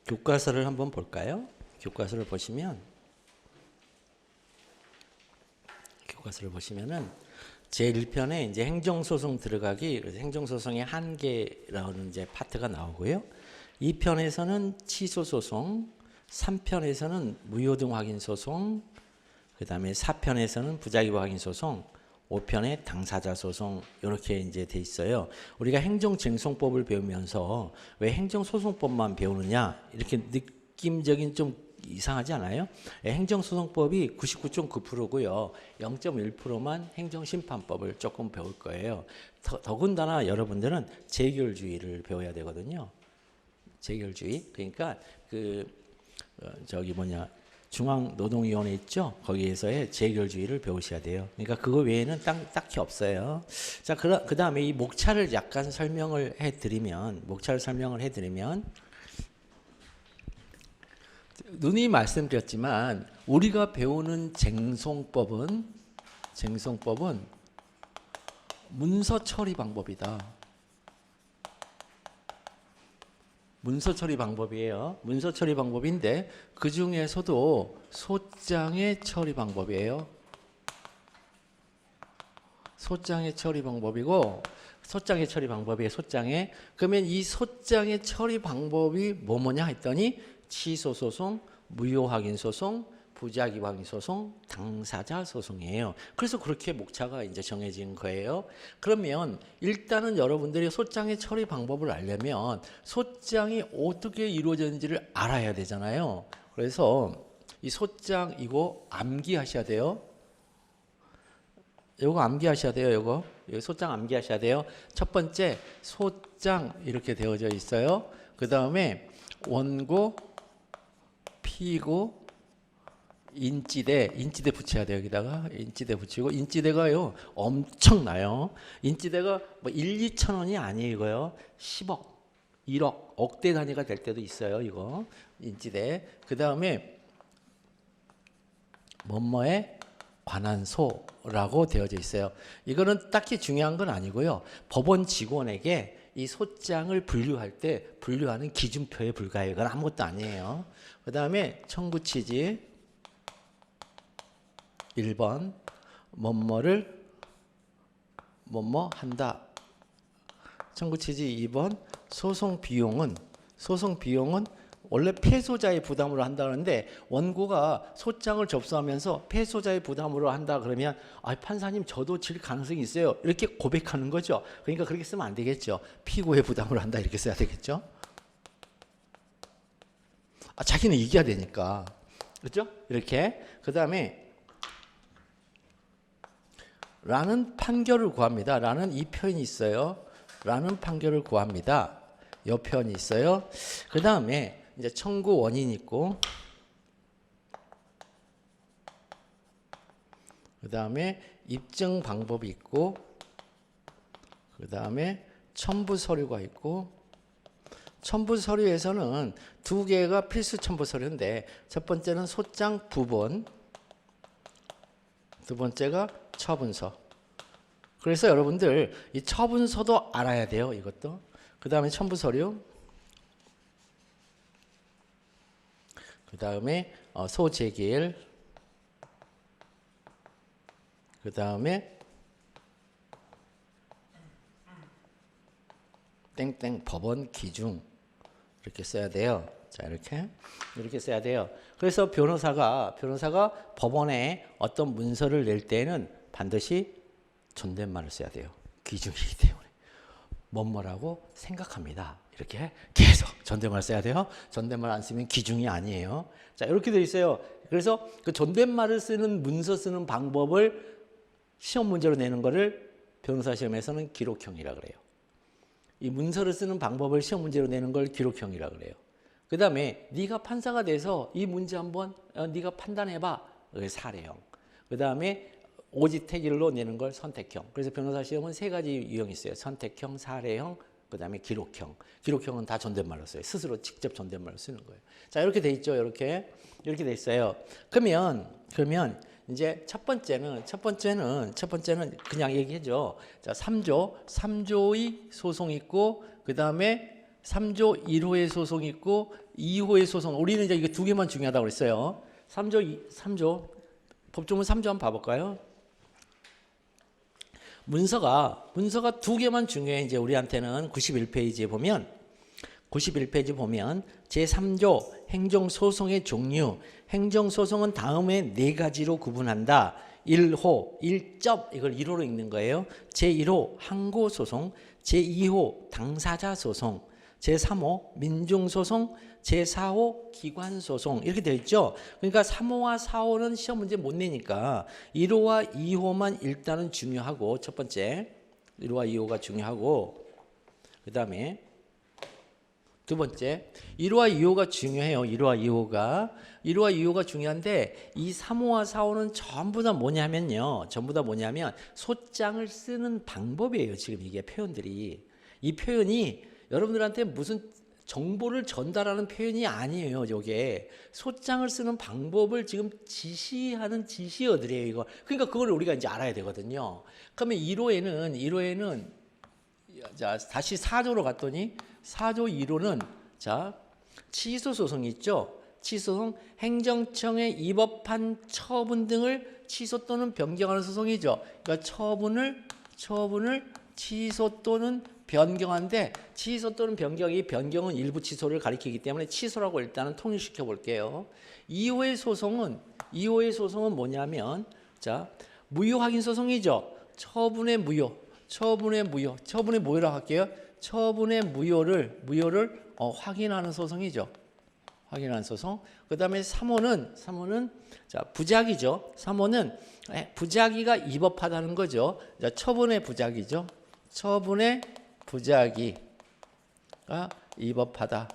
교과서를 한번 볼까요? 교과서를 보시면은 제1편에 이제 행정소송 들어가기, 그래서 행정소송의 한계라는 이제 파트가 나오고요. 2편에서는 취소소송, 3편에서는 무효등 확인소송, 그 다음에 4편에서는 부작위 확인소송, 5편에 당사자 소송 이렇게 이제 돼 있어요. 우리가 행정쟁송법을 배우면서 왜 행정소송법만 배우느냐 이렇게 느낌적인 좀 이상하지 않아요? 행정소송법이 99.9%고요. 0.1%만 행정심판법을 조금 배울 거예요. 더군다나 여러분들은 재결주의를 배워야 되거든요. 재결주의. 그러니까 중앙노동위원회 있죠? 거기에서의 재결주의를 배우셔야 돼요. 그러니까 그거 외에는 딱히 없어요. 자, 그 다음에 이 목차를 약간 설명을 해드리면, 누누이 말씀드렸지만, 우리가 배우는 쟁송법은 문서 처리 방법이다. 문서 처리 방법이에요. 문서 처리 방법인데 그 중에서도 소장의 처리 방법이에요. 소장의 처리 방법이고, 소장의 처리 방법이에요. 소장의. 그러면 이 소장의 처리 방법이 뭐냐 했더니 취소 소송, 무효 확인 소송, 부작위 확인 소송, 당사자 소송이에요. 그래서 그렇게 목차가 이제 정해진 거예요. 그러면 일단은 여러분들이 소장의 처리 방법을 알려면 소장이 어떻게 이루어졌는지를 알아야 되잖아요. 그래서 이 소장 이거 암기하셔야 돼요. 요거 암기하셔야 돼요. 요거 소장 암기하셔야 돼요. 첫 번째 소장 이렇게 되어져 있어요. 그 다음에 원고, 피고, 인지대 붙여야 돼요. 여기다가 인지대 붙이고, 인지대가요 엄청나요. 인지대가 뭐 1, 2천 원이 아니에요. 이거요 10억, 1억, 억대 단위가 될 때도 있어요. 이거 인지대. 그 다음에 뭐뭐에 관한 소라고 되어져 있어요. 이거는 딱히 중요한 건 아니고요. 법원 직원에게 이 소장을 분류할 때 분류하는 기준표에 불과해요. 이건 아무것도 아니에요. 그 다음에 청구 취지 1번 뭐뭐를 뭐뭐 한다. 청구 취지 2번 소송 비용은 원래 패소자의 부담으로 한다는데 원고가 소장을 접수하면서 패소자의 부담으로 한다 그러면 판사님 저도 질 가능성이 있어요. 이렇게 고백하는 거죠. 그러니까 그렇게 쓰면 안 되겠죠. 피고의 부담으로 한다 이렇게 써야 되겠죠. 자기는 이겨야 되니까. 그렇죠? 이렇게. 그다음에 라는 판결을 구합니다. 라는 이 표현이 있어요. 라는 판결을 구합니다. 이 표현이 있어요. 그 다음에 이제 청구 원인이 있고, 그 다음에 입증 방법이 있고, 그 다음에 첨부 서류가 있고, 첨부 서류에서는 두 개가 필수 첨부 서류인데, 첫 번째는 소장 부본, 두 번째가 처분서. 그래서 여러분들 이 처분서도 알아야 돼요. 이것도. 그 다음에 첨부 서류. 그 다음에 소재기일. 그 다음에 땡땡 법원 기준. 이렇게 써야 돼요. 자, 이렇게 써야 돼요. 그래서 변호사가 법원에 어떤 문서를 낼 때는 반드시 존댓말을 써야 돼요. 기준이기 때문에. 뭐뭐라고 생각합니다. 이렇게 계속 존댓말 써야 돼요. 존댓말 안 쓰면 기준이 아니에요. 자, 이렇게 돼 있어요. 그래서 그 존댓말을 쓰는 문서 쓰는 방법을 시험 문제로 내는 거를 변호사 시험에서는 기록형이라 그래요. 이 문서를 쓰는 방법을 시험 문제로 내는 걸 기록형이라 그래요. 그 다음에 네가 판사가 돼서 이 문제 한번 네가 판단해봐. 사례형. 그 다음에 오지택일로 내는 걸 선택형. 그래서 변호사 시험은 세 가지 유형이 있어요. 선택형, 사례형, 그 다음에 기록형. 기록형은 다 존댓말로 써요. 스스로 직접 존댓말로 쓰는 거예요. 자, 이렇게 돼 있죠. 이렇게 돼 있어요. 그러면 이제 첫 번째는 그냥 얘기해줘. 자, 3조의 소송이 있고, 그 다음에 3조 1호의 소송 있고 2호의 소송. 우리는 이제 이거 두 개만 중요하다고 그랬어요. 3조 법조문 3조 한번 봐볼까요? 문서가 두 개만 중요해. 이제 우리한테는 91페이지에 보면 제3조 행정소송의 종류. 행정소송은 다음에 네 가지로 구분한다. 1호, 1접, 이걸 1호로 읽는 거예요. 제1호 항고소송, 제2호 당사자소송, 제3호 민중소송, 제4호 기관소송 이렇게 되어 있죠. 그러니까 3호와 4호는 시험 문제 못 내니까 1호와 2호만 일단은 중요하고, 첫 번째 1호와 2호가 중요하고, 그 다음에 두 번째 1호와 2호가 중요해요. 1호와 2호가 중요한데 이 3호와 4호는 전부 다 뭐냐면 소장을 쓰는 방법이에요. 지금 이게 표현들이, 이 표현이 여러분들한테 무슨 정보를 전달하는 표현이 아니에요. 이게 소장을 쓰는 방법을 지금 지시하는 지시어들이에요. 이거. 그러니까 그걸 우리가 이제 알아야 되거든요. 그러면 1호에는 자, 다시 4조로 갔더니 4조 1호는 자, 취소 소송이 있죠. 취소소송, 행정청에 위법한 처분 등을 취소 또는 변경하는 소송이죠. 그러니까 처분을 취소 또는 변경한데, 취소 또는 변경은 일부 취소를 가리키기 때문에 취소라고 일단은 통일시켜 볼게요. 2호의 소송은 뭐냐면 자, 무효 확인 소송이죠. 처분의 무효라고 할게요. 처분의 무효를 확인하는 소송이죠. 확인하는 소송. 그다음에 3호는 자, 부작위죠. 3호는 부작위가 위법하다는 거죠. 자, 처분의 부작위죠. 처분의 부작위가 위법하다.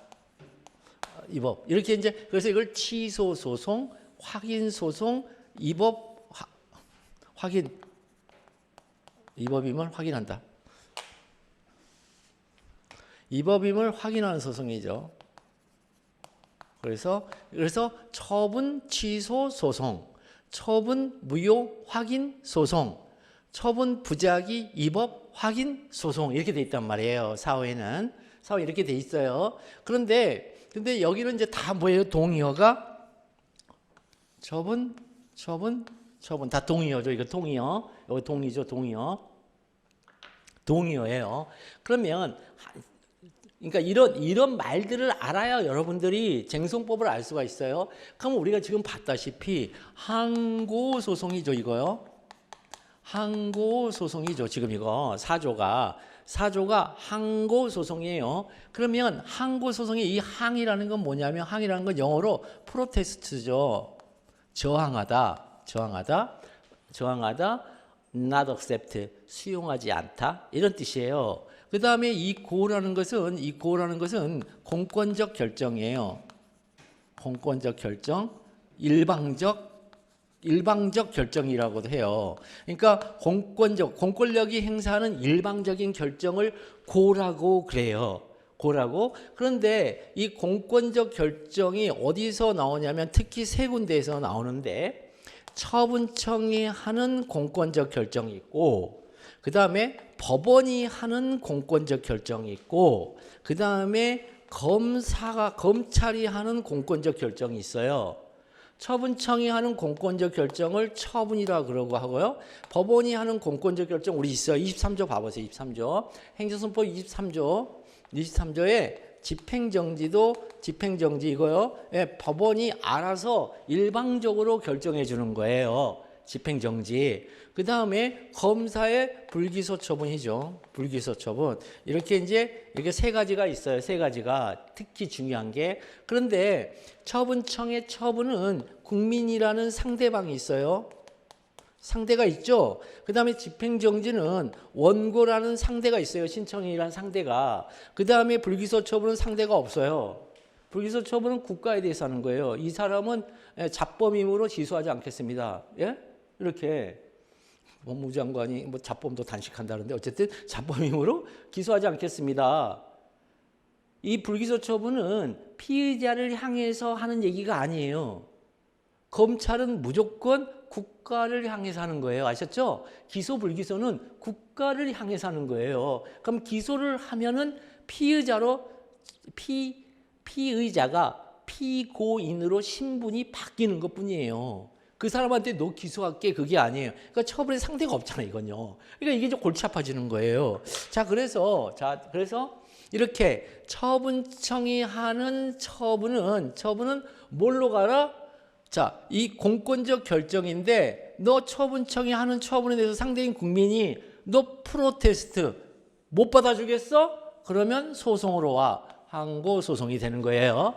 위법. 이렇게 이제 그래서 이걸 취소 소송, 확인 소송, 위법임을 확인한다. 위법임을 확인하는 소송이죠. 그래서 처분 취소 소송, 처분 무효 확인 소송, 처분 부작위 위법 확인 소송 이렇게 돼 있단 말이에요. 4호에는 이렇게 돼 있어요. 그런데 여기는 이제 다 뭐예요? 동의어가 처분 다 동의어죠. 이거 동의어. 여기 동의죠. 동의어예요. 그러면 그러니까 이런 말들을 알아야 여러분들이 쟁송법을 알 수가 있어요. 그럼 우리가 지금 봤다시피 항고소송이죠. 이거요. 항고소송이죠. 지금 이거 4조가 항고소송이에요. 그러면 항고소송의 이 항이라는 건 뭐냐면, 항이라는 건 영어로 프로테스트죠. 저항하다, not accept, 수용하지 않다 이런 뜻이에요. 그 다음에 이 고라는 것은 공권적 결정이에요. 공권적 결정, 일방적 결정이라고도 해요. 그러니까 공권력이 행사하는 일방적인 결정을 고라고 그래요. 그런데 이 공권적 결정이 어디서 나오냐면 특히 세 군데에서 나오는데, 처분청이 하는 공권적 결정이 있고, 그 다음에 법원이 하는 공권적 결정이 있고, 그 다음에 검찰이 하는 공권적 결정이 있어요. 처분청이 하는 공권적 결정을 처분이라 그러고 하고요. 법원이 하는 공권적 결정 우리 있어요. 23조 봐보세요. 23조 행정소송법 23조에 집행정지 이거요. 예, 법원이 알아서 일방적으로 결정해 주는 거예요. 집행정지. 그 다음에 검사의 불기소 처분이죠. 불기소 처분. 이렇게 세 가지가 있어요. 세 가지가 특히 중요한 게. 그런데 처분청의 처분은 국민이라는 상대방이 있어요. 상대가 있죠. 그 다음에 집행정지는 원고라는 상대가 있어요. 신청인이라는 상대가. 그 다음에 불기소 처분은 상대가 없어요. 불기소 처분은 국가에 대해서 하는 거예요. 이 사람은 자범임으로 기소하지 않겠습니다. 예? 이렇게 법무부 장관이 자범도 단식한다는데 어쨌든 자범임으로 기소하지 않겠습니다. 이 불기소 처분은 피의자를 향해서 하는 얘기가 아니에요. 검찰은 무조건 국가를 향해서 하는 거예요. 아셨죠? 기소 불기소는 국가를 향해서 하는 거예요. 그럼 기소를 하면은 피의자로 피의자가 피고인으로 신분이 바뀌는 것뿐이에요. 그 사람한테 너 기소할게 그게 아니에요. 그러니까 처벌의 상대가 없잖아요, 이건요. 그러니까 이게 좀 골치 아파지는 거예요. 그래서 이렇게 처분청이 하는 처분은 뭘로 가라? 이 공권적 결정인데 너 처분청이 하는 처분에 대해서 상대인 국민이 너 프로테스트 못 받아주겠어? 그러면 소송으로 와. 항고 소송이 되는 거예요.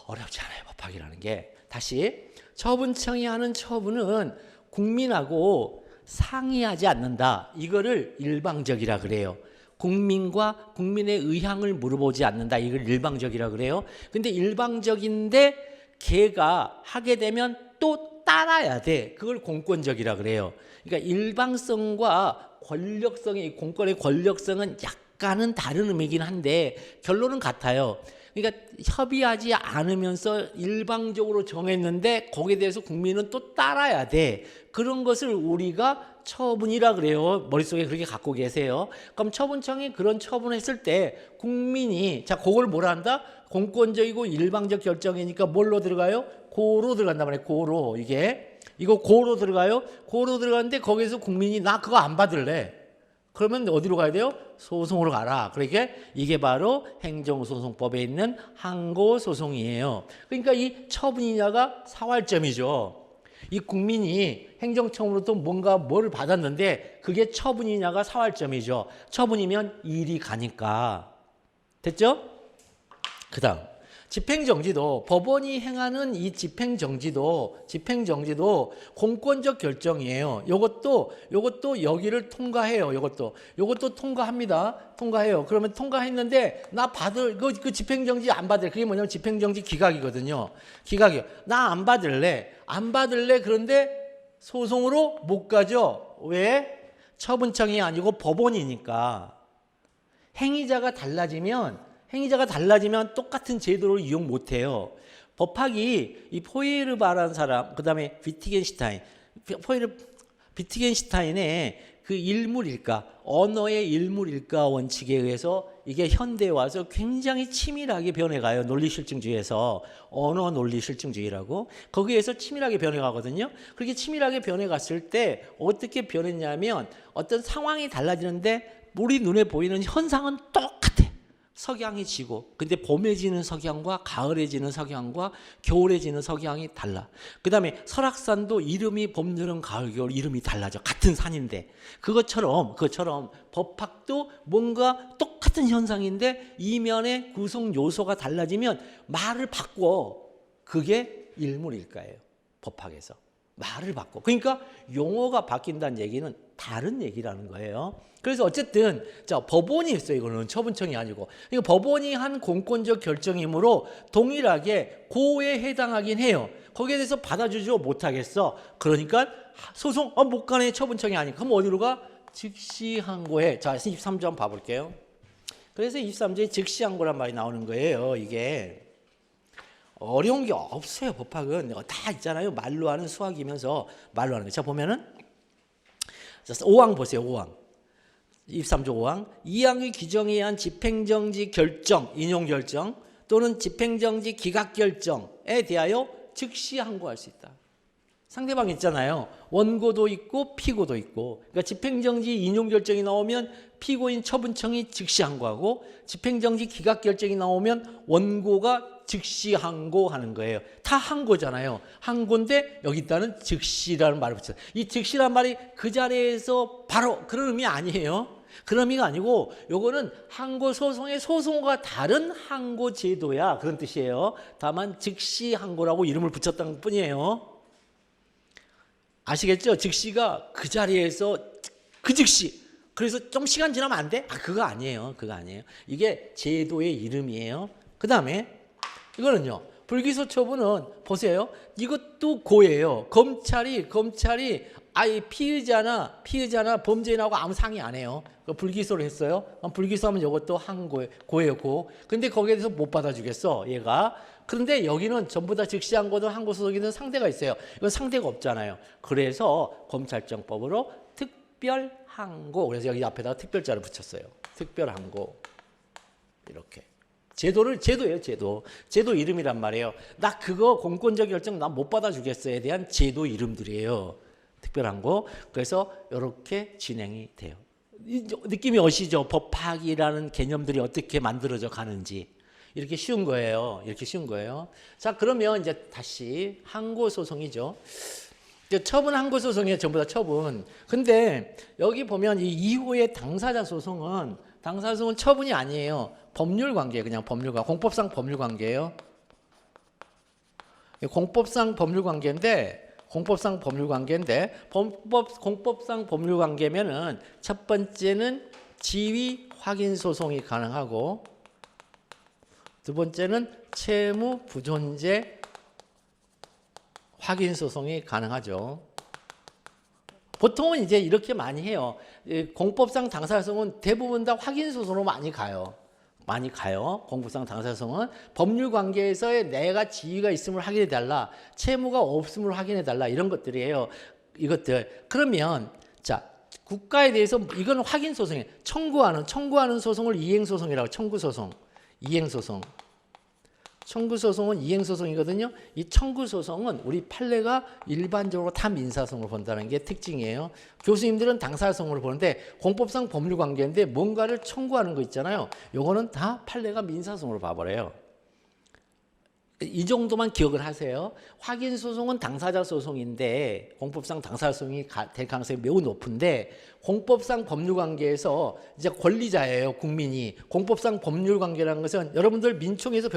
어렵지 않아요, 법학이라는 게. 다시 처분청이 하는 처분은 국민하고 상의하지 않는다. 이거를 일방적이라 그래요. 국민과 국민의 의향을 물어보지 않는다. 이걸 일방적이라 그래요. 근데 일방적인데 걔가 하게 되면 또 따라야 돼. 그걸 공권적이라 그래요. 그러니까 일방성과 권력성의 공권의 권력성은 약간은 다른 의미긴 한데 결론은 같아요. 그러니까 협의하지 않으면서 일방적으로 정했는데 거기에 대해서 국민은 또 따라야 돼. 그런 것을 우리가 처분이라 그래요. 머릿속에 그렇게 갖고 계세요. 그럼 처분청이 그런 처분했을 때 국민이 그걸 뭐라 한다? 공권적이고 일방적 결정이니까 뭘로 들어가요? 고로 들어간단 말이에요. 고로. 이거 고로 들어가요. 고로 들어가는데 거기서 국민이 나 그거 안 받을래. 그러면 어디로 가야 돼요? 소송으로 가라. 그러니까 이게 바로 행정소송법에 있는 항고소송이에요. 그러니까 이 처분이냐가 사활점이죠. 이 국민이 행정청으로부터 뭐를 받았는데 그게 처분이냐가 사활점이죠. 처분이면 일이 가니까. 됐죠? 그 다음 집행정지도 법원이 행하는 이 집행정지도 공권적 결정이에요. 요것도 여기를 통과해요. 요것도 통과해요. 그러면 통과했는데 나 받을 그 집행정지 안 받을 그게 뭐냐면 집행정지 기각이거든요. 기각이요. 나 안 받을래. 그런데 소송으로 못 가죠. 왜? 처분청이 아니고 법원이니까. 행위자가 달라지면 똑같은 제도를 이용 못해요. 법학이 이 포이에르바라는 사람, 그 다음에 비트겐슈타인의 그 일물일가, 언어의 일물일가 원칙에 의해서 이게 현대에 와서 굉장히 치밀하게 변해가요. 논리실증주의에서. 언어 논리실증주의라고. 거기에서 치밀하게 변해가거든요. 그렇게 치밀하게 변해갔을 때 어떻게 변했냐면 어떤 상황이 달라지는데 우리 눈에 보이는 현상은 똑같아. 석양이 지고 근데 봄에 지는 석양과 가을에 지는 석양과 겨울에 지는 석양이 달라. 그 다음에 설악산도 이름이 봄, 여름, 가을, 겨울 이름이 달라져. 같은 산인데 그것처럼 법학도 뭔가 똑같은 현상인데 이면의 구성 요소가 달라지면 말을 바꿔. 그게 일물일가예요. 법학에서 말을 바꿔. 그러니까 용어가 바뀐다는 얘기는 다른 얘기라는 거예요. 그래서 어쨌든 법원이 했어요. 이거는 처분청이 아니고. 그러니까 법원이 한 공권적 결정이므로 동일하게 고에 해당하긴 해요. 거기에 대해서 받아주지 못하겠어. 그러니까 소송 못 가네. 처분청이 아니고. 그럼 어디로 가? 즉시항고해. 23조 한번 봐볼게요. 그래서 23조에 즉시항고란 말이 나오는 거예요. 이게 어려운 게 없어요. 법학은 다 있잖아요. 말로 하는 수학이면서 말로 하는 거. 자 보면은 5항 보세요. 5항 23조 5항 2항의 규정에 의한 집행정지 결정, 인용결정 또는 집행정지 기각결정에 대하여 즉시 항고할 수 있다. 상대방 있잖아요. 원고도 있고 피고도 있고. 그러니까 집행정지 인용결정이 나오면 피고인 처분청이 즉시 항고하고 집행정지 기각결정이 나오면 원고가 즉시 항고하는 거예요. 다 항고잖아요. 항고인데 여기다는 즉시라는 말을 붙여요. 이 즉시란 말이 그 자리에서 바로 그런 의미 아니에요. 그런 의미가 아니고 요거는 항고 소송의 소송과 다른 항고 제도야. 그런 뜻이에요. 다만 즉시 항고라고 이름을 붙였다는 뿐이에요. 아시겠죠? 즉시가 그 자리에서 그 즉시. 그래서 좀 시간 지나면 안 돼? 그거 아니에요. 이게 제도의 이름이에요. 그 다음에 이거는요. 불기소 처분은 보세요. 이것도 고예요. 검찰이 아예 피의자나 범죄인하고 아무 상의 안 해요. 불기소를 했어요. 불기소하면 이것도 고예요. 고. 근데 거기에 대해서 못 받아주겠어. 얘가. 그런데 여기는 전부 다 즉시항고든 항고소송이든 상대가 있어요. 이건 상대가 없잖아요. 그래서 검찰청법으로 특별항고. 그래서 여기 앞에다가 특별자를 붙였어요. 특별항고. 이렇게. 제도예요, 제도. 제도 이름이란 말이에요. 나 그거 공권적 결정 나 못 받아주겠어에 대한 제도 이름들이에요. 특별한 거. 그래서 이렇게 진행이 돼요. 느낌이 오시죠? 법학이라는 개념들이 어떻게 만들어져 가는지. 이렇게 쉬운 거예요. 이렇게 쉬운 거예요. 자, 그러면 이제 다시 항고소송이죠. 처분 항고소송이에요. 전부 다 처분. 근데 여기 보면 이 이후의 당사자 소송은 처분이 아니에요. 법률 관계예요. 그냥 법률 관계. 공법상 법률 관계예요. 공법상 법률 관계인데 공법상 법률 관계면은 첫 번째는 지위 확인 소송이 가능하고 두 번째는 채무 부존재 확인 소송이 가능하죠. 보통은 이제 이렇게 많이 해요. 공법상 당사자소송은 대부분 다 확인 소송으로 많이 가요. 공법상 당사자소송은 법률 관계에서의 내가 지위가 있음을 확인해 달라, 채무가 없음을 확인해 달라 이런 것들이에요. 이것들. 그러면 자, 국가에 대해서 이건 확인 소송이에요. 청구하는 소송을 이행 소송이라고. 청구 소송은 이행 소송이거든요. 이 청구 소송은 우리 판례가 일반적으로 다 민사소송으로 본다는 게 특징이에요. 교수님들은 당사소송으로 보는데 공법상 법률 관계인데 뭔가를 청구하는 거 있잖아요. 요거는 다 판례가 민사소송으로 봐버려요. 이 정도만 기억을 하세요. 확인 소송은 당사자 소송인데 공법상 당사자 소송이 될 가능성이 매우 높은데 공법상 법률 관계에서 이제 권리자예요, 국민이. 공법상 법률 관계라는 것은 여러분들 민총에서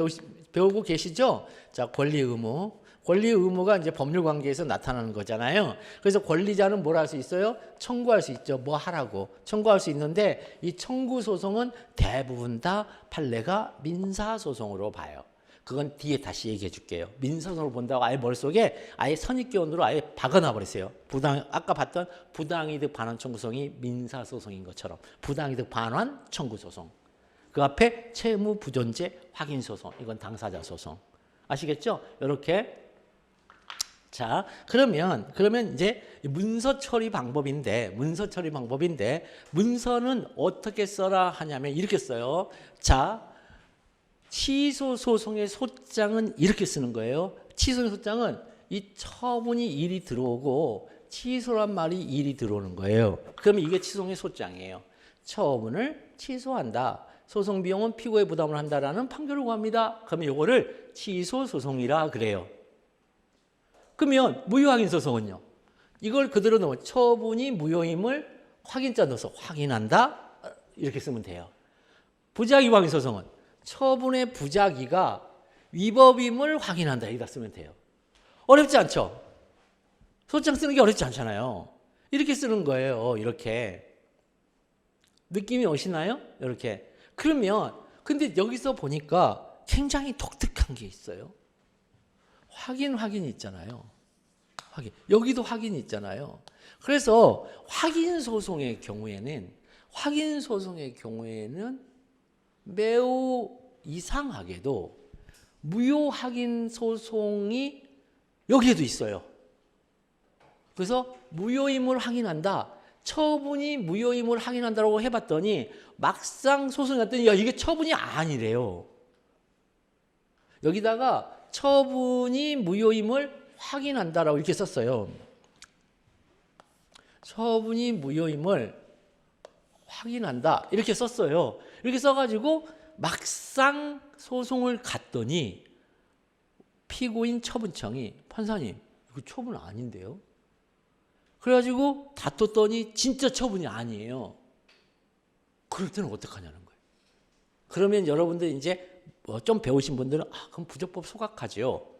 배우고 계시죠? 자, 권리 의무. 권리 의무가 이제 법률 관계에서 나타나는 거잖아요. 그래서 권리자는 뭘 할 수 있어요? 청구할 수 있죠. 뭐 하라고. 청구할 수 있는데 이 청구 소송은 대부분 다 판례가 민사 소송으로 봐요. 그건 뒤에 다시 얘기해 줄게요. 민사소송으로 본다고 아예 머릿속에 아예 선입견으로 아예 박아놔 버렸어요. 아까 봤던 부당이득 반환 청구소송이 민사소송인 것처럼 부당이득 반환 청구소송. 그 앞에 채무 부존재 확인 소송. 이건 당사자 소송. 아시겠죠? 이렇게. 자, 그러면 이제 문서 처리 방법인데 문서는 어떻게 써라 하냐면 이렇게 써요. 자, 취소 소송의 소장은 이렇게 쓰는 거예요. 취소의 소장은 이 처분이 일이 들어오고 취소란 말이 일이 들어오는 거예요. 그러면 이게 취소의 소장이에요. 처분을 취소한다. 소송 비용은 피고에 부담을 한다라는 판결을 구합니다. 그러면 이거를 취소 소송이라 그래요. 그러면 무효 확인 소송은요. 이걸 그대로 넣어 처분이 무효임을 확인자 넣어서 확인한다. 이렇게 쓰면 돼요. 부작위 확인 소송은 처분의 부작위가 위법임을 확인한다. 이렇게 쓰면 돼요. 어렵지 않죠? 소장 쓰는 게 어렵지 않잖아요. 이렇게 쓰는 거예요. 이렇게. 느낌이 오시나요? 이렇게. 그러면 근데 여기서 보니까 굉장히 독특한 게 있어요. 확인이 있잖아요. 여기도 확인이 있잖아요. 그래서 확인 소송의 경우에는 매우 이상하게도 무효 확인 소송이 여기에도 있어요. 그래서 무효임을 확인한다. 처분이 무효임을 확인한다고 해봤더니 막상 소송이 났더니 야, 이게 처분이 아니래요. 여기다가 처분이 무효임을 확인한다라고 이렇게 썼어요. 처분이 무효임을 확인한다. 이렇게 썼어요. 이렇게 써가지고 막상 소송을 갔더니 피고인 처분청이 판사님, 이거 처분 아닌데요? 그래가지고 다퉜더니 진짜 처분이 아니에요. 그럴 때는 어떡하냐는 거예요. 그러면 여러분들 이제 좀 배우신 분들은 그럼 부적법 소각하죠.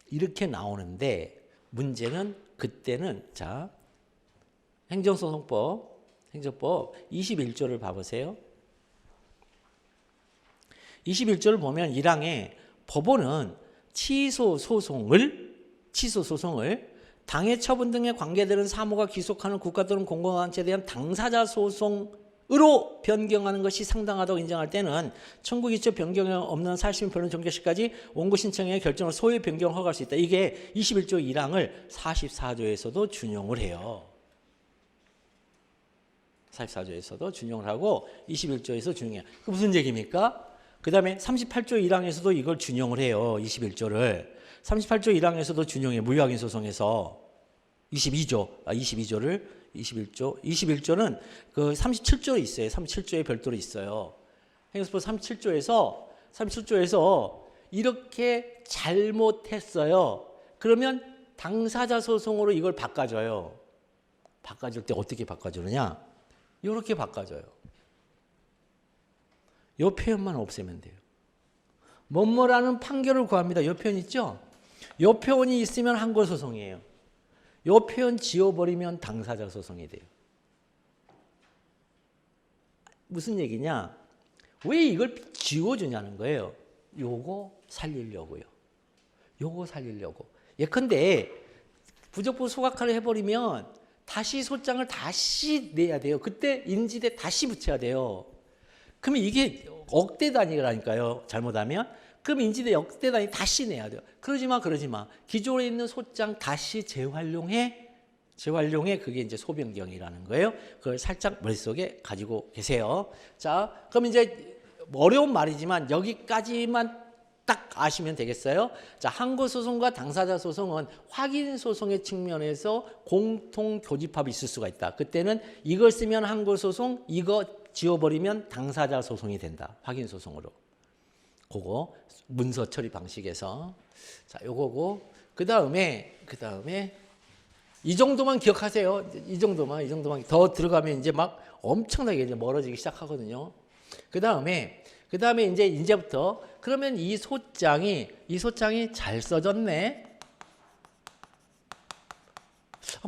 이렇게 나오는데 문제는 그때는 자 행정소송법 21조를 봐보세요. 21조를 보면 1항에 법원은 취소 소송을 당해 처분 등에 관계되는 사무가 기속하는 국가 또는 공공단체에 대한 당사자 소송으로 변경하는 것이 상당하다고 인정할 때는 청구 기초 변경이 없는 사실심 변론 종결 시까지 원고 신청의 결정을 소외 변경 허가할 수 있다. 이게 21조 1항을 44조에서도 준용을 해요. 44조에서도 준용을 하고 21조에서 준용해요. 그 무슨 얘기입니까? 그 다음에 38조 1항에서도 이걸 준용을 해요. 21조를. 38조 1항에서도 준용해요. 무효확인 소송에서 21조는 그 37조에 있어요. 37조에 별도로 있어요. 행정소송 37조에서 이렇게 잘못했어요. 그러면 당사자 소송으로 이걸 바꿔줘요. 바꿔줄 때 어떻게 바꿔주느냐? 이렇게 바꿔줘요. 이 표현만 없애면 돼요. 뭐뭐라는 판결을 구합니다. 이 표현 있죠? 이 표현이 있으면 항고소송이에요. 이 표현 지워버리면 당사자 소송이 돼요. 무슨 얘기냐? 왜 이걸 지워주냐는 거예요. 요거 살리려고요. 예컨대 부적법 소각화를 해버리면 다시 소장을 다시 내야 돼요. 그때 인지대 다시 붙여야 돼요. 그러면 이게 억대 단위라니까요. 잘못하면. 그럼 인지대 억대 단위 다시 내야 돼요. 그러지 마. 기존에 있는 소장 다시 재활용해. 그게 이제 소변경이라는 거예요. 그걸 살짝 머릿속에 가지고 계세요. 자, 그럼 이제 어려운 말이지만 여기까지만 딱 아시면 되겠어요. 자, 항고소송과 당사자 소송은 확인 소송의 측면에서 공통 교집합이 있을 수가 있다. 그때는 이걸 쓰면 항고소송, 이거 지워버리면 당사자 소송이 된다. 확인 소송으로. 그거 문서 처리 방식에서. 자, 요거고. 그 다음에 이 정도만 기억하세요. 이 정도만. 더 들어가면 이제 막 엄청나게 이제 멀어지기 시작하거든요. 그 다음에 이제부터 그러면 이 소장이 잘 써졌네.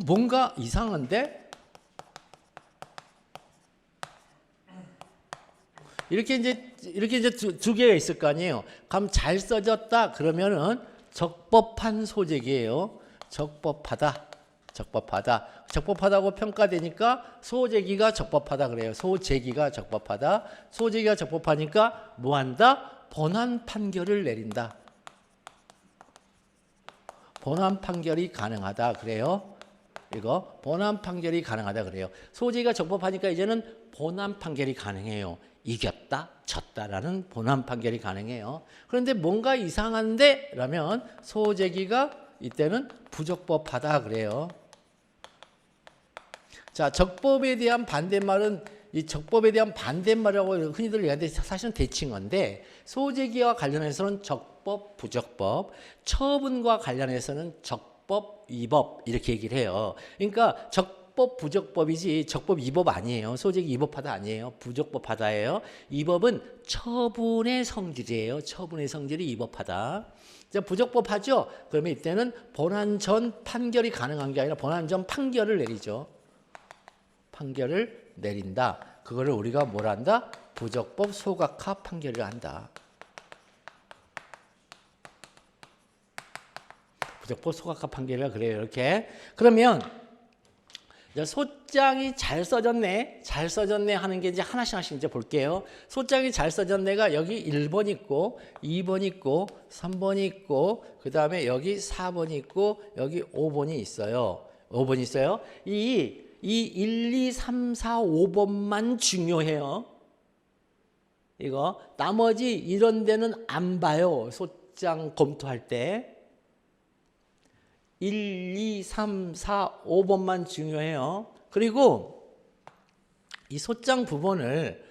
뭔가 이상한데? 이렇게 이제 두 개가 있을 거 아니에요. 그럼 잘 써졌다 그러면은 적법한 소재기예요. 적법하다고 평가되니까 소재기가 적법하다 그래요. 소재기가 적법하니까 뭐 한다? 본안 판결을 내린다. 본안 판결이 가능하다 그래요. 이거 본안 판결이 가능하다 그래요. 소재기가 적법하니까 이제는 본안 판결이 가능해요. 이겼다, 졌다라는 본안 판결이 가능해요. 그런데 뭔가 이상한데? 라면 소재기가 이때는 부적법하다 그래요. 자, 적법에 대한 반대말은 이 적법에 대한 반대말이라고 흔히들 얘기하는데 사실은 대칭어인데 소재기와 관련해서는 적법, 부적법, 처분과 관련해서는 적법, 위법 이렇게 얘기를 해요. 그러니까 적법, 부적법이지 적법, 위법 아니에요. 소재기 위법하다 아니에요. 부적법하다예요. 위법은 처분의 성질이에요. 처분의 성질이 위법하다. 부적법하죠? 그러면 이때는 본안 전 판결이 가능한 게 아니라 본안 전 판결을 내리죠. 판결을 내린다. 그거를 우리가 뭘 한다? 부적법 소각화 판결을 한다. 부적법 소각화 판결이라 그래요. 이렇게. 그러면 소장이 잘 써졌네 하는 게 이제 하나씩 이제 볼게요. 소장이 잘 써졌네가 여기 1번 있고 2번 있고 3번 있고 그 다음에 여기 4번 있고 여기 5번이 있어요. 5번 있어요. 이 1, 2, 3, 4, 5번만 중요해요. 이거 나머지 이런 데는 안 봐요. 소장 검토할 때. 1, 2, 3, 4, 5번만 중요해요. 그리고 이 소장 부분을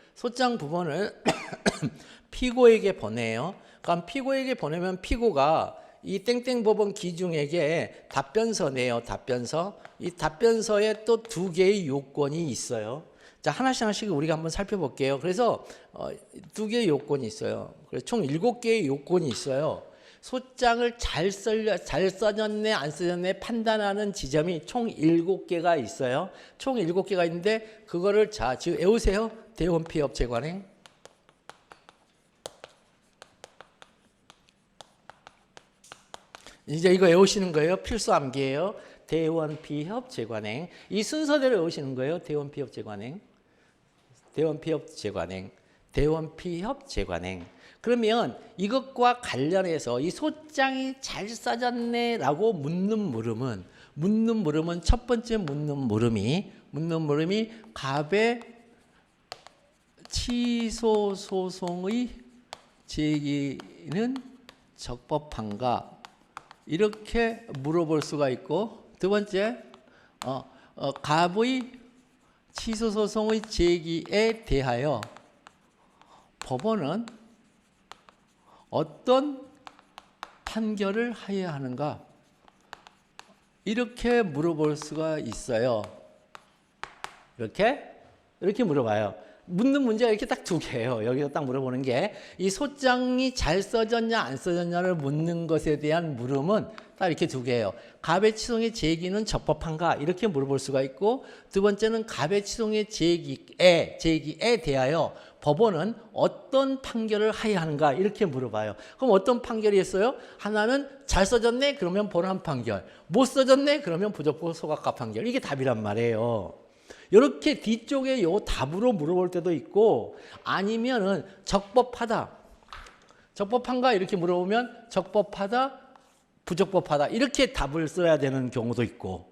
피고에게 보내요. 그럼 피고에게 보내면 피고가 이 땡땡 법원 기중에게 답변서 내요. 답변서. 이 답변서에 또 2개의 요건이 있어요. 자, 하나씩 우리가 한번 살펴볼게요. 그래서 2개의 요건이 있어요. 그래서 총 7개의 요건이 있어요. 소장을 잘 써졌네 안 써졌네 판단하는 지점이 총 7개가 있어요. 총 7개가 있는데 그거를 자 지금 외우세요. 대원 피업 재관행. 이제 이거 외우시는 거예요. 필수 암기예요. 대원 피협 재관행. 이 순서대로 외우시는 거예요. 대원 피협 재관행. 그러면 이것과 관련해서 이 소장이 잘 써졌네라고 묻는 물음은 첫 번째 묻는 물음이 갑의 취소 소송의 제기는 적법한가 이렇게 물어볼 수가 있고, 두 번째 갑의 취소 소송의 제기에 대하여 법원은 어떤 판결을 하여야 하는가 이렇게 물어볼 수가 있어요. 이렇게 물어봐요. 묻는 문제가 이렇게 딱 두 개예요. 여기서 딱 물어보는 게 이 소장이 잘 써졌냐 안 써졌냐를 묻는 것에 대한 물음은 딱 이렇게 두 개예요. 갑의 취소의 제기는 적법한가 이렇게 물어볼 수가 있고, 두 번째는 갑의 취소의 제기에 대하여 법원은 어떤 판결을 하여야 하는가 이렇게 물어봐요. 그럼 어떤 판결이 있어요? 하나는 잘 써졌네 그러면 본안 판결, 못 써졌네 그러면 부적법 소각가 판결. 이게 답이란 말이에요. 이렇게 뒤쪽에 요 답으로 물어볼 때도 있고, 아니면은 적법하다, 적법한가 이렇게 물어보면 적법하다, 부적법하다 이렇게 답을 써야 되는 경우도 있고,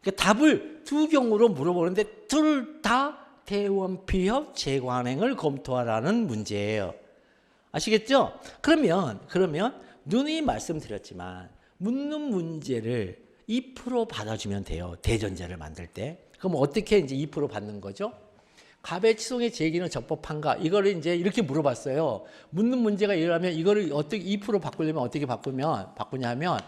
그러니까 답을 두 경우로 물어보는데 둘 다 대원피협 재관행을 검토하라는 문제예요. 아시겠죠? 그러면 누누이 말씀드렸지만 묻는 문제를 2% 받아주면 돼요. 대전제를 만들 때. 그럼 어떻게 이제 2% 받는 거죠? 갑의 취소의 제기는 적법한가? 이거를 이제 이렇게 물어봤어요. 묻는 문제가 이러면 이거를 어떻게 2% 바꾸려면 어떻게 바꾸냐면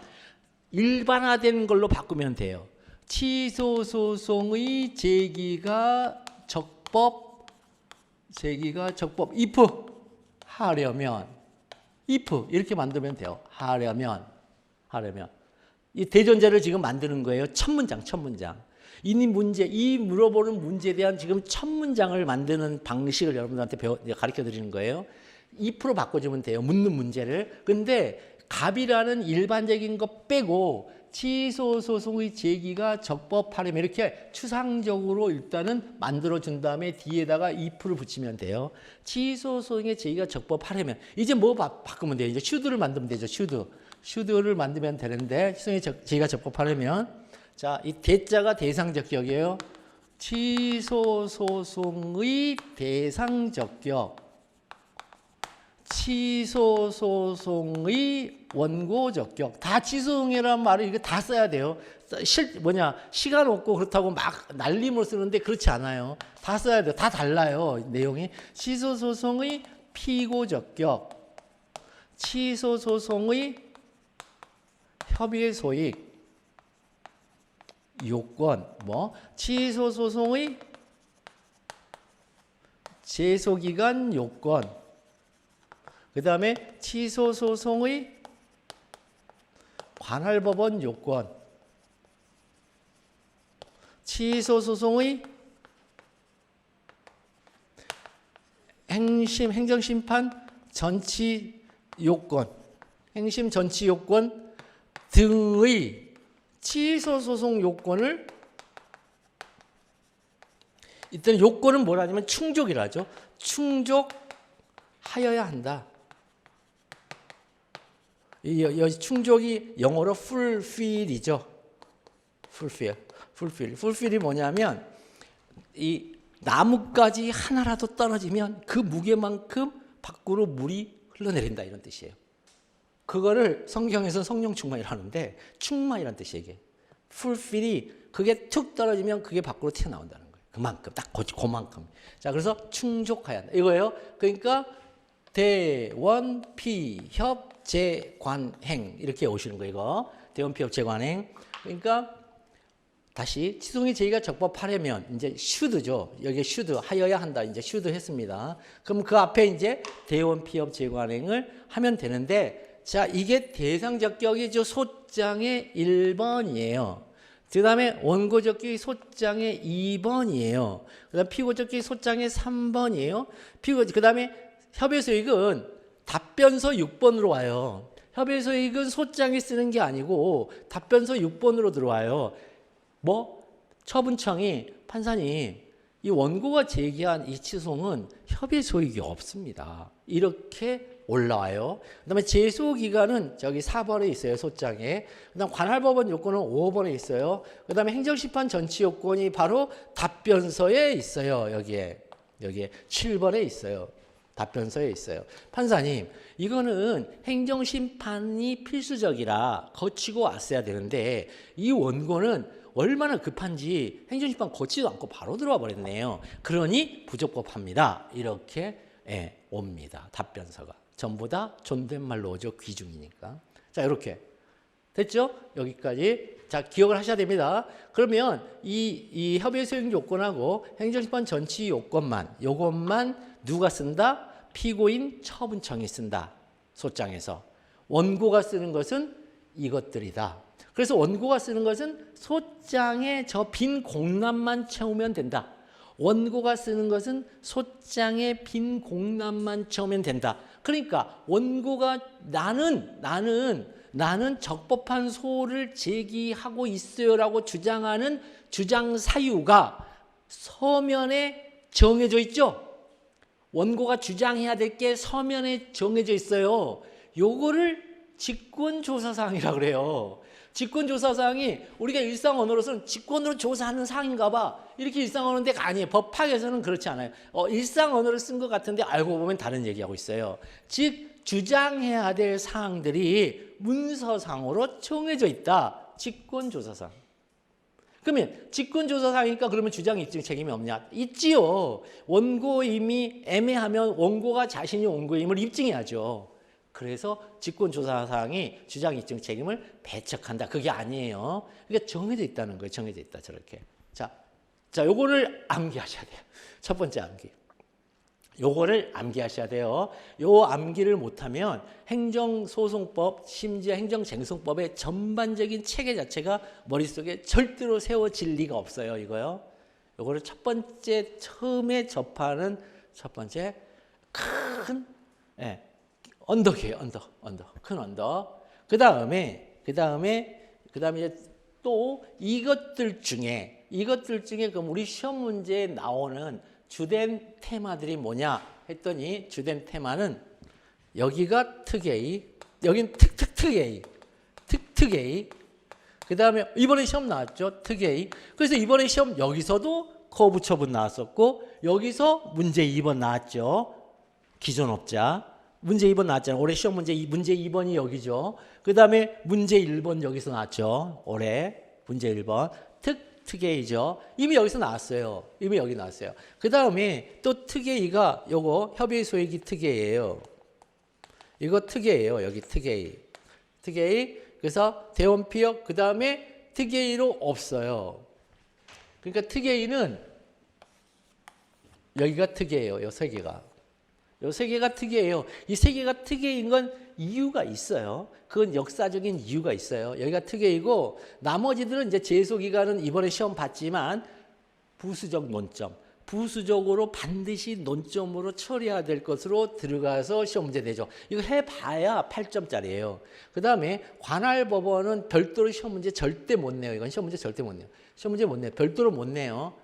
일반화된 걸로 바꾸면 돼요. 취소 소송의 제기가 적법 if 하려면 if 이렇게 만들면 돼요. 하려면 이 대전제를 지금 만드는 거예요. 첫 문장. 이 물어보는 문제에 대한 지금 첫 문장을 만드는 방식을 여러분들한테 가르쳐 드리는 거예요. 2% 바꿔주면 돼요. 묻는 문제를. 근데 갑이라는 일반적인 거 빼고 취소 소송의 제기가 적법하려면 이렇게 추상적으로 일단은 만들어준 다음에 뒤에다가 2%를 붙이면 돼요. 취소 소송의 제기가 적법하려면 이제 뭐 바꾸면 돼요? 이제 슈드를 만들면 되죠. 슈드를 만들면 되는데 취소의 제기가 적법하려면, 자, 이 대자가 대상적격이에요. 취소 소송의 대상적격, 취소 소송의 원고적격. 다 취소송이라는 말을 이거 다 써야 돼요. 시간 없고 그렇다고 막 날림으로 쓰는데 그렇지 않아요. 다 써야 돼요. 다 달라요, 내용이. 취소 소송의 피고적격, 취소 소송의 협의의 소익, 요건, 취소 소송의 제소기간 요건, 그 다음에 취소 소송의 관할법원 요건, 취소 소송의 행정심판 전치 요건, 행심 전치 요건 등의 취소 소송 요건을, 일단 요건은 뭐라냐면 충족이라죠. 충족하여야 한다. 이 충족이 영어로 fulfill이죠. fulfill이 뭐냐면 이 나뭇가지 하나라도 떨어지면 그 무게만큼 밖으로 물이 흘러내린다 이런 뜻이에요. 그거를 성경에서 성령 충만이라고 하는데 충만이라는 뜻이에요. 이게 fulfill이 그게 툭 떨어지면 그게 밖으로 튀어나온다는 거예요. 그만큼 딱 그만큼. 자, 그래서 충족해야 한다 이거예요. 그러니까 대원 피협 재관행 이렇게 오시는 거예요. 이거 대원 피협 재관행. 그러니까 다시 취소의 제기가 적법하려면 이제 should죠. 여기 should 하여야 한다. 이제 should 했습니다. 그럼 그 앞에 이제 대원 피협 재관행을 하면 되는데, 자, 이게 대상적격이죠. 소장의 1번이에요. 그 다음에 원고적격이 소장의 2번이에요. 그 다음에 피고적격이 소장의 3번이에요. 그 다음에 협의소익은 답변서 6번으로 와요. 협의소익은 소장이 쓰는 게 아니고 답변서 6번으로 들어와요. 처분청이 판사님, 이 원고가 제기한 이 취소는 협의소익이 없습니다. 이렇게 올라와요. 그 다음에 제소기간은 저기 4번에 있어요. 소장에. 그 다음 관할법원 요건은 5번에 있어요. 그 다음에 행정심판 전치 요건이 바로 답변서에 있어요. 여기에 7번에 있어요. 답변서에 있어요. 판사님, 이거는 행정심판이 필수적이라 거치고 왔어야 되는데 이 원고는 얼마나 급한지 행정심판 거치지도 않고 바로 들어와 버렸네요. 그러니 부적법합니다. 이렇게 옵니다. 답변서가. 전부 다 존댓말로 오죠. 귀중이니까. 자, 이렇게 됐죠? 여기까지. 자, 기억을 하셔야 됩니다. 그러면 이 협의 소용 요건하고 행정심판 전치 요것만 누가 쓴다? 피고인 처분청이 쓴다. 소장에서. 원고가 쓰는 것은 이것들이다. 그래서 원고가 쓰는 것은 소장의 저 빈 공란만 채우면 된다. 원고가 쓰는 것은 소장의 빈 공란만 채우면 된다. 그러니까 원고가 나는 적법한 소를 제기하고 있어요라고 주장하는 주장 사유가 서면에 정해져 있죠. 원고가 주장해야 될 게 서면에 정해져 있어요. 요거를 직권조사사항이라고 그래요. 직권조사사항이 우리가 일상 언어로서는 직권으로 조사하는 사항인가 봐. 이렇게 일상 언어인데 아니에요. 법학에서는 그렇지 않아요. 일상 언어를 쓴 것 같은데 알고 보면 다른 얘기하고 있어요. 즉 주장해야 될 사항들이 문서상으로 정해져 있다. 직권조사사항. 그러면 직권조사사항이니까 그러면 주장 입증 책임이 없냐? 있지요. 원고임이 애매하면 원고가 자신이 원고임을 입증해야죠. 그래서 직권조사사항이 주장 입증 책임을 배척한다. 그게 아니에요. 그러니까 정해져 있다는 거예요. 정해져 있다. 저렇게. 자, 요거를 암기하셔야 돼요. 첫 번째 암기. 요거를 암기하셔야 돼요. 요 암기를 못하면 행정소송법, 심지어 행정쟁송법의 전반적인 체계 자체가 머릿속에 절대로 세워질 리가 없어요. 이거요. 요거를 첫 번째 처음에 접하는 첫 번째 큰 언덕이에요. 언덕. 큰 언덕. 그다음에 이제 또 이것들 중에 그럼 우리 시험 문제에 나오는 주된 테마들이 뭐냐 했더니 주된 테마는 여기가 특A, 여긴 특A. 그다음에 이번에 시험 나왔죠. 특A. 그래서 이번에 시험 여기서도 거부 처분 나왔었고 여기서 문제 2번 나왔죠. 기존업자. 문제 2번 나왔잖아요. 올해 시험 문제 2번이 여기죠. 그다음에 문제 1번 여기서 나왔죠. 올해 문제 1번. 특A죠. 이미 여기서 나왔어요. 이미 여기 나왔어요. 그 다음에 또 특A가 요거 협의 소액이 특A예요. 이거 특A예요. 여기 특A. 그래서 대원피역 그 다음에 특A로 없어요. 그러니까 특A는 여기가 특A예요. 요 세 개가. 요 세 개가 특이해요. 이 세 개가 특이인 건 이유가 있어요. 그건 역사적인 이유가 있어요. 여기가 특이이고 나머지들은 이제 제소 기간은 이번에 시험 봤지만 부수적 논점, 부수적으로 반드시 논점으로 처리해야 될 것으로 들어가서 시험 문제 내죠. 이거 해봐야 8점짜리예요. 그 다음에 관할 법원은 별도로 시험 문제 절대 못 내요. 이건 시험 문제 절대 못 내요. 시험 문제 못 내요. 별도로 못 내요.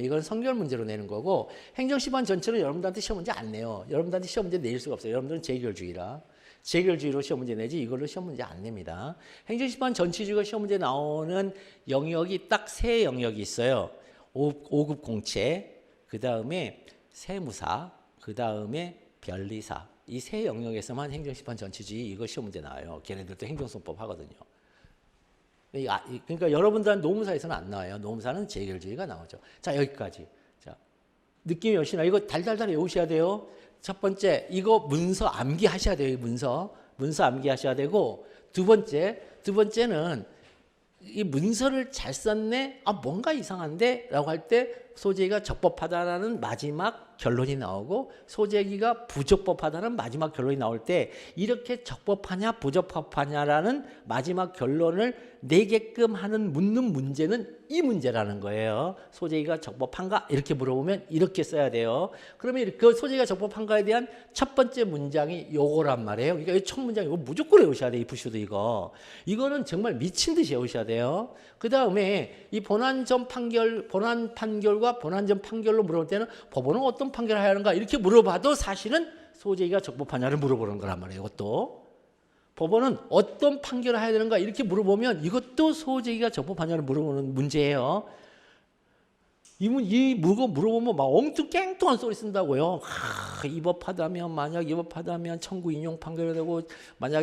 이건 성별 문제로 내는 거고 행정심판 전체는 여러분들한테 시험 문제 안 내요. 여러분들한테 시험 문제 낼 수가 없어요. 여러분들은 재결주의라. 재결주의로 시험 문제 내지 이걸로 시험 문제 안 냅니다. 행정심판 전체주의가 시험 문제 나오는 영역이 딱 세 영역이 있어요. 5급 공채, 그 다음에 세무사, 그 다음에 변리사. 이 세 영역에서만 행정심판 전체주의 이거 시험 문제 나와요. 걔네들도 행정소송법 하거든요. 그러니까 여러분들은 노무사에서는 안 나와요. 노무사는 재결주의가 나오죠. 자, 여기까지. 자, 느낌이 오시나요? 이거 달달달 외우셔야 돼요. 첫 번째, 이거 문서 암기하셔야 돼요. 문서 암기하셔야 되고 두 번째는 이 문서를 잘 썼네. 뭔가 이상한데? 라고 할 때 소재기가 적법하다라는 마지막 결론이 나오고 소재기가 부적법하다는 마지막 결론이 나올 때 이렇게 적법하냐 부적법하냐라는 마지막 결론을 내게끔 하는 묻는 문제는 이 문제라는 거예요. 소재기가 적법한가? 이렇게 물어보면 이렇게 써야 돼요. 그러면 그 소재기가 적법한가에 대한 첫 번째 문장이 요거란 말이에요. 그러니까 이 첫 문장 이거 무조건 외우셔야 돼요. 이 부슈도 이거. 이거는 정말 미친 듯이 외우셔야 돼요. 그 다음에 이 본안 판결과 본안전 판결로 물어볼 때는 법원은 어떤 판결을 해야 하는가 이렇게 물어봐도 사실은 소재기가 적법하냐를 물어보는 거란 말이에요. 이것도. 법원은 어떤 판결을 해야 되는가 이렇게 물어보면 이것도 소재기가 적법하냐를 물어보는 문제예요. 이 물어보면 막 엉뚱깽뚱한 소리 쓴다고요. 위법하다면 만약 위법하다면 청구 인용 판결해야 되고 만약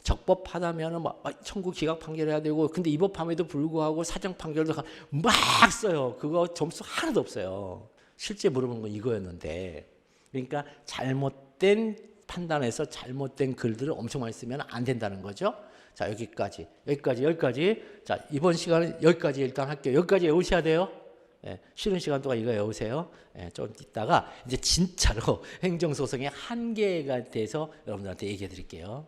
적법하다면 막 청구 기각 판결해야 되고 근데 위법함에도 불구하고 사정 판결도 막 써요. 그거 점수 하나도 없어요. 실제 물어본 건 이거였는데 그러니까 잘못된 판단에서 잘못된 글들을 엄청 많이 쓰면 안 된다는 거죠. 자 여기까지. 자 이번 시간은 여기까지 일단 할게요. 여기까지 외우셔야 돼요. 예, 쉬는 시간 동안 이거 외우세요. 예, 좀 이따가 이제 진짜로 행정소송의 한계에 대해서 여러분들한테 얘기해 드릴게요.